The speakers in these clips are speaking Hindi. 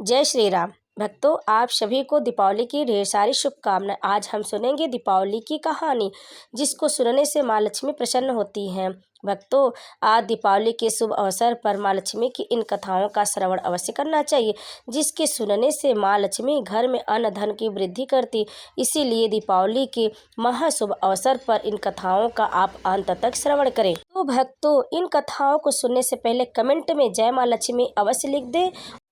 जय श्री राम। भक्तों, आप सभी को दीपावली की ढेर सारी शुभकामनाएं। आज हम सुनेंगे दीपावली की कहानी, जिसको सुनने से माँ लक्ष्मी प्रसन्न होती हैं। भक्तों, आज दीपावली के शुभ अवसर पर माँ लक्ष्मी की इन कथाओं का श्रवण अवश्य करना चाहिए, जिसके सुनने से माँ लक्ष्मी घर में अन्न धन की वृद्धि करती। इसीलिए दीपावली के महाशुभ अवसर पर इन कथाओं का आप अंत तक श्रवण करें। तो भक्तों, इन कथाओं को सुनने से पहले कमेंट में जय माँ लक्ष्मी अवश्य लिख दें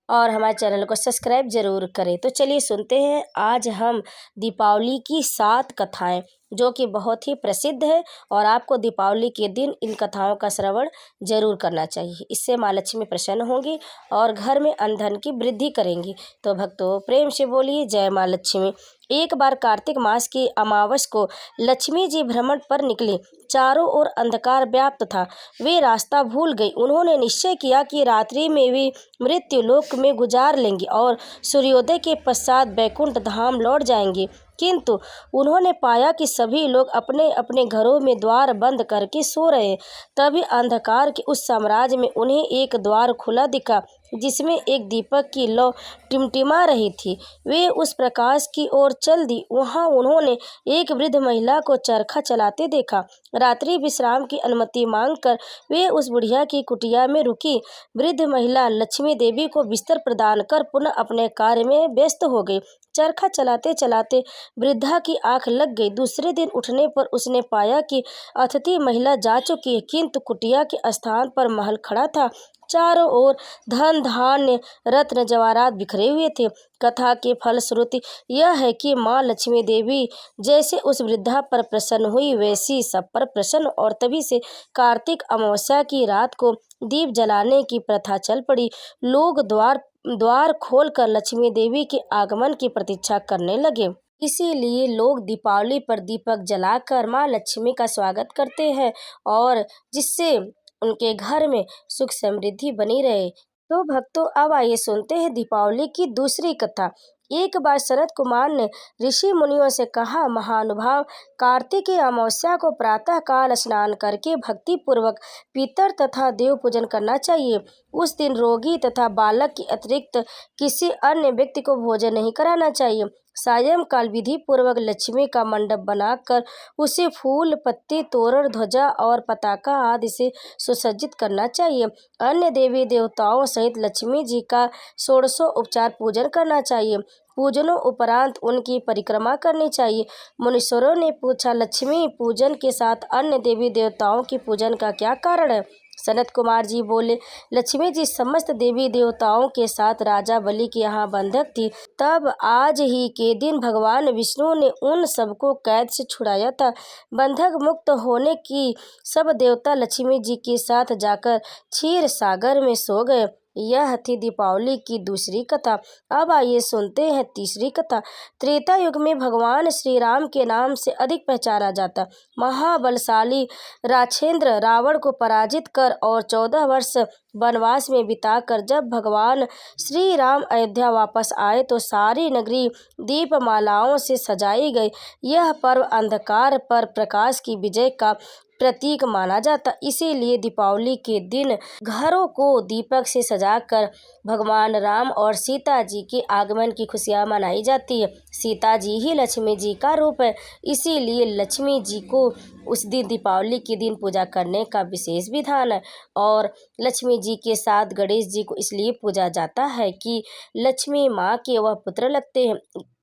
और हमारे चैनल को सब्सक्राइब जरूर करें। तो चलिए सुनते हैं आज हम दीपावली की 7 कथाएं, जो कि बहुत ही प्रसिद्ध है और आपको दीपावली के दिन इन कथाओं का श्रवण जरूर करना चाहिए। इससे माँ लक्ष्मी प्रसन्न होंगी और घर में अन्न धन की वृद्धि करेंगी। तो भक्तों, प्रेम से बोलिए जय माँ लक्ष्मी। एक बार कार्तिक मास की अमावस को लक्ष्मी जी भ्रमण पर निकली। चारों ओर अंधकार व्याप्त था। वे रास्ता भूल गई। उन्होंने निश्चय किया कि रात्रि में भी मृत्यु लोक में गुजार लेंगी और सूर्योदय के पश्चात बैकुंठ धाम लौट जाएंगी। किंतु उन्होंने पाया कि सभी लोग अपने अपने घरों में द्वार बंद करके सो रहे। तभी अंधकार के उस साम्राज्य में उन्हें एक द्वार खुला दिखा, जिसमें एक दीपक की लौ टिमटिमा रही थी। वे उस प्रकाश की ओर चल दी। वहां उन्होंने एक वृद्ध महिला को चरखा चलाते देखा। रात्रि विश्राम की अनुमति मांगकर वे उस बुढ़िया की कुटिया में रुकी। वृद्ध महिला लक्ष्मी देवी को बिस्तर प्रदान कर पुनः अपने कार्य में व्यस्त हो गई। चरखा चलाते चलाते वृद्धा की आंख लग गई। दूसरे दिन उठने पर उसने पाया कि अतिथि महिला जा चुकी है, किंतु कुटिया के स्थान पर महल खड़ा था। चारों ओर धन धान्य रत्न जवाहरात बिखरे हुए थे। कथा के फलश्रुति यह है कि माँ लक्ष्मी देवी जैसे उस वृद्धा पर प्रसन्न हुई, वैसी सब पर प्रसन्न, और तभी से कार्तिक अमावस्या की रात को दीप जलाने की प्रथा चल पड़ी। लोग द्वार खोलकर लक्ष्मी देवी के आगमन की प्रतीक्षा करने लगे। इसीलिए लोग दीपावली पर दीपक जलाकर माँ लक्ष्मी का स्वागत करते हैं, और जिससे उनके घर में सुख समृद्धि बनी रहे। तो भक्तों, अब आइए सुनते हैं दीपावली की दूसरी कथा। एक बार शरद कुमार ने ऋषि मुनियों से कहा, महानुभाव, कार्तिक की अमावस्या को प्रातः काल स्नान करके भक्ति पूर्वक पितर तथा देव पूजन करना चाहिए। उस दिन रोगी तथा बालक के अतिरिक्त किसी अन्य व्यक्ति को भोजन नहीं कराना चाहिए। सायंकाल विधि पूर्वक लक्ष्मी का मंडप बनाकर उसे फूल पत्ती तोरण ध्वजा और पताका आदि से सुसज्जित करना चाहिए। अन्य देवी देवताओं सहित लक्ष्मी जी का षोडशोपचार पूजन करना चाहिए। पूजनों उपरांत उनकी परिक्रमा करनी चाहिए। मुनीश्वरों ने पूछा, लक्ष्मी पूजन के साथ अन्य देवी देवताओं की पूजन का क्या कारण है? सनत कुमार जी बोले, लक्ष्मी जी समस्त देवी देवताओं के साथ राजा बलि के यहाँ बंधक थी। तब आज ही के दिन भगवान विष्णु ने उन सबको कैद से छुड़ाया था। बंधक मुक्त होने की सब देवता लक्ष्मी जी के साथ जाकर क्षीर सागर में सो गए। यह थी दीपावली की दूसरी कथा। अब आइए सुनते हैं तीसरी कथा। त्रेता युग में भगवान श्री राम के नाम से अधिक पहचाना जाता महाबलशाली राक्षेंद्र रावण को पराजित कर और 14 वर्ष वनवास में बिताकर जब भगवान श्री राम अयोध्या वापस आए तो सारी नगरी दीपमालाओं से सजाई गई। यह पर्व अंधकार पर प्रकाश की विजय का प्रतीक माना जाता। इसीलिए दीपावली के दिन घरों को दीपक से सजाकर भगवान राम और सीता जी के आगमन की खुशियां मनाई जाती है। सीता जी ही लक्ष्मी जी का रूप है, इसीलिए लक्ष्मी जी को उस दिन दीपावली के दिन पूजा करने का विशेष विधान है। और लक्ष्मी जी के साथ गणेश जी को इसलिए पूजा जाता है कि लक्ष्मी माँ के वह पुत्र लगते हैं,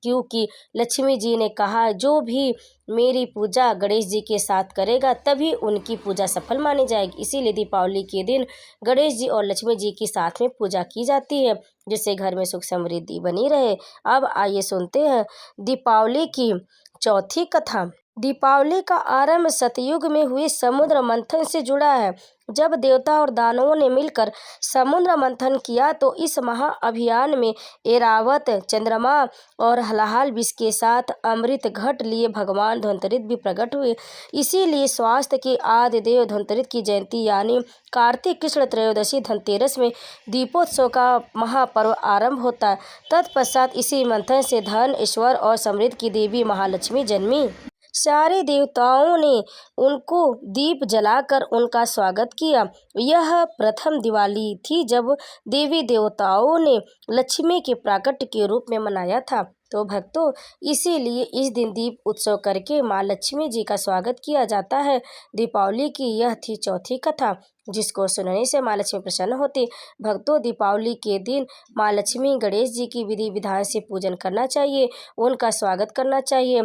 क्योंकि लक्ष्मी जी ने कहा, जो भी मेरी पूजा गणेश जी के साथ करेगा तभी उनकी पूजा सफल मानी जाएगी। इसीलिए दीपावली के दिन गणेश जी और लक्ष्मी जी की साथ में पूजा की जाती है, जिससे घर में सुख समृद्धि बनी रहे। अब आइए सुनते हैं दीपावली की चौथी कथा। दीपावली का आरंभ सतयुग में हुए समुद्र मंथन से जुड़ा है। जब देवता और दानवों ने मिलकर समुद्र मंथन किया तो इस महाअभियान में ऐरावत, चंद्रमा और हलाहल विष के साथ अमृत घट लिए भगवान धन्वंतरि भी प्रकट हुए। इसीलिए स्वास्थ्य के आदि देव धन्वंतरि की जयंती यानी कार्तिक कृष्ण त्रयोदशी धनतेरस में दीपोत्सव का महापर्व आरंभ होता है। तत्पश्चात इसी मंथन से धन, ईश्वर और समृद्धि की देवी महालक्ष्मी जन्मी। सारे देवताओं ने उनको दीप जलाकर उनका स्वागत किया। यह प्रथम दिवाली थी जब देवी देवताओं ने लक्ष्मी के प्राकट्य के रूप में मनाया था। तो भक्तों, इसीलिए इस दिन दीप उत्सव करके माँ लक्ष्मी जी का स्वागत किया जाता है। दीपावली की यह थी चौथी कथा, जिसको सुनने से माँ लक्ष्मी प्रसन्न होती। भक्तों, दीपावली के दिन माँ लक्ष्मी गणेश जी की विधि विधान से पूजन करना चाहिए, उनका स्वागत करना चाहिए,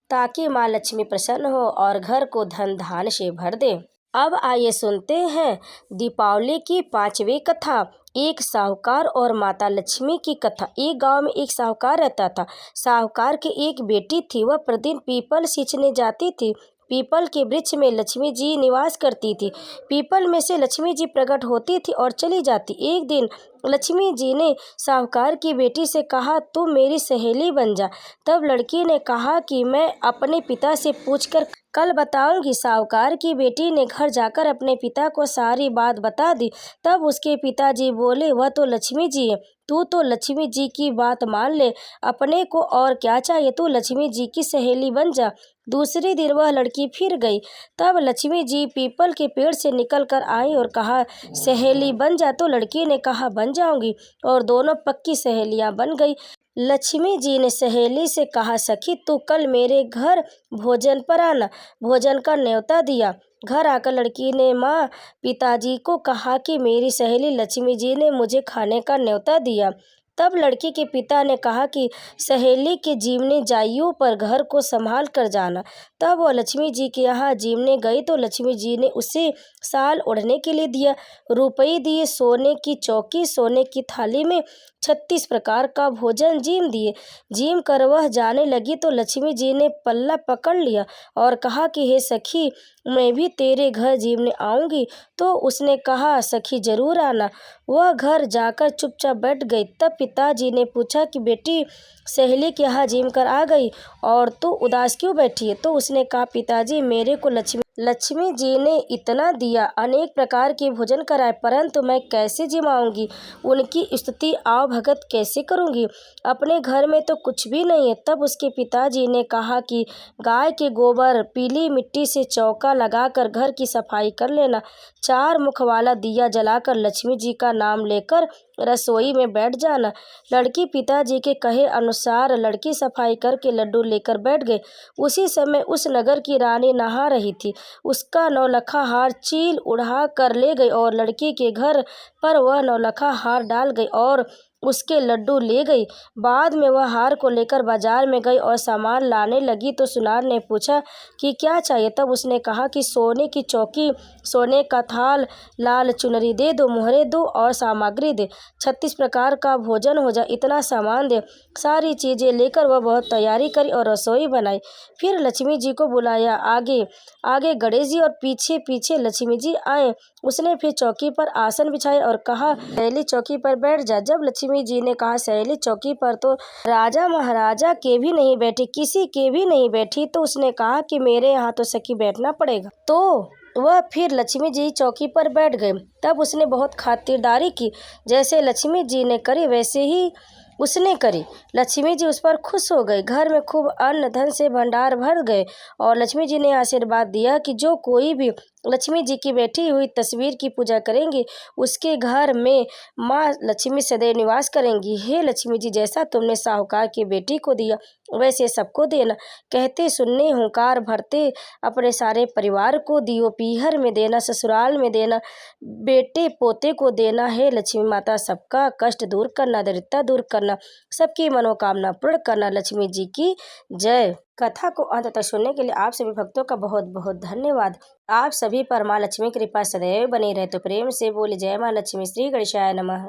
ताकि माँ लक्ष्मी प्रसन्न हो और घर को धन धान से भर दे। अब आइए सुनते हैं दीपावली की पांचवी कथा, एक साहूकार और माता लक्ष्मी की कथा। एक गांव में एक साहूकार रहता था। साहूकार की एक बेटी थी। वह प्रतिदिन पीपल सींचने जाती थी। पीपल के वृक्ष में लक्ष्मी जी निवास करती थी। पीपल में से लक्ष्मी जी प्रकट होती थी और चली जाती। एक दिन लक्ष्मी जी ने साहूकार की बेटी से कहा, तुम मेरी सहेली बन जा। तब लड़की ने कहा कि मैं अपने पिता से पूछकर कल बताऊंगी। साहूकार की बेटी ने घर जाकर अपने पिता को सारी बात बता दी। तब उसके पिताजी बोले, वह तो लक्ष्मी जी है, तू तो लक्ष्मी जी की बात मान ले, अपने को और क्या चाहिए, तू लक्ष्मी जी की सहेली बन जा। दूसरे दिन वह लड़की फिर गई। तब लक्ष्मी जी पीपल के पेड़ से निकल कर आई और कहा, सहेली बन जा। तो लड़की ने कहा, बन जाऊंगी, और दोनों पक्की सहेलियां बन गई। लक्ष्मी जी ने सहेली से कहा, सखी तू कल मेरे घर भोजन पर आना। भोजन का न्योता दिया। घर आकर लड़की ने माँ पिताजी को कहा कि मेरी सहेली लक्ष्मी जी ने मुझे खाने का न्योता दिया। तब लड़की के पिता ने कहा कि सहेली के जीवने जाइयों पर घर को संभाल कर जाना। तब वह लक्ष्मी जी के यहाँ जीवने गई तो लक्ष्मी जी ने उसे साल ओढ़ने के लिए दिया, रुपये दिए, सोने की चौकी, सोने की थाली में 36 प्रकार का भोजन जीम दिए। जीम कर वह जाने लगी तो लक्ष्मी जी ने पल्ला पकड़ लिया और कहा कि हे सखी, मैं भी तेरे घर जीवने आऊंगी। तो उसने कहा, सखी जरूर आना। वह घर जाकर चुपचाप बैठ गई। तब पिताजी ने पूछा कि बेटी, सहेली के यहाँ जीम कर आ गई और तू उदास क्यों बैठी है? तो उसने कहा, पिताजी मेरे को लक्ष्मी जी ने इतना दिया, अनेक प्रकार के भोजन कराए, परंतु मैं कैसे जिमाऊंगी, उनकी स्तुति आव भगत कैसे करूंगी? अपने घर में तो कुछ भी नहीं है। तब उसके पिताजी ने कहा कि गाय के गोबर, पीली मिट्टी से चौका लगाकर घर की सफाई कर लेना। 4 मुख वाला दिया जलाकर लक्ष्मी जी का नाम लेकर रसोई में बैठ जाना। लड़की पिताजी के कहे अनुसार लड़की सफाई करके लड्डू लेकर बैठ गए। उसी समय उस नगर की रानी नहा रही थी। उसका नौलखा हार चील उड़ा कर ले गई और लड़की के घर पर वह नौलखा हार डाल गई और उसके लड्डू ले गई। बाद में वह हार को लेकर बाजार में गई और सामान लाने लगी तो सुनार ने पूछा कि क्या चाहिए? तब उसने कहा कि सोने की चौकी, सोने का थाल, लाल चुनरी दे दो, मोहरे दो और सामग्री दे, 36 प्रकार का भोजन हो जाए, इतना सामान दे। सारी चीज़ें लेकर वह बहुत तैयारी करी और रसोई बनाई। फिर लक्ष्मी जी को बुलाया। आगे आगे गणेश जी और पीछे पीछे लक्ष्मी जी आए। उसने फिर चौकी पर आसन बिछाए और कहा, सहेली चौकी पर बैठ जा। जब लक्ष्मी जी ने कहा सहेली चौकी पर, तो राजा महाराजा के भी नहीं बैठी, किसी के भी नहीं बैठी। तो उसने कहा कि मेरे यहाँ तो सखी बैठना पड़ेगा। तो वह फिर लक्ष्मी जी चौकी पर बैठ गए। तब उसने बहुत खातिरदारी की। जैसे लक्ष्मी जी ने करी वैसे ही उसने करी। लक्ष्मी जी उस पर खुश हो गई। घर में खूब अन्न धन से भंडार भर गए और लक्ष्मी जी ने आशीर्वाद दिया कि जो कोई भी लक्ष्मी जी की बैठी हुई तस्वीर की पूजा करेंगे, उसके घर में माँ लक्ष्मी सदैव निवास करेंगी। हे लक्ष्मी जी, जैसा तुमने साहूकार की बेटी को दिया वैसे सबको देना। कहते सुनने हुंकार भरते अपने सारे परिवार को दियो, पीहर में देना, ससुराल में देना, बेटे पोते को देना। हे लक्ष्मी माता, सबका कष्ट दूर करना, दरिद्रता दूर करना, सबकी मनोकामना पूर्ण करना। लक्ष्मी जी की जय। कथा को अंत तक सुनने के लिए आप सभी भक्तों का बहुत बहुत धन्यवाद। आप सभी पर माँ लक्ष्मी की कृपा सदैव बनी रहे। तो प्रेम से बोले जय माँ लक्ष्मी। श्री गणेशाय नमः।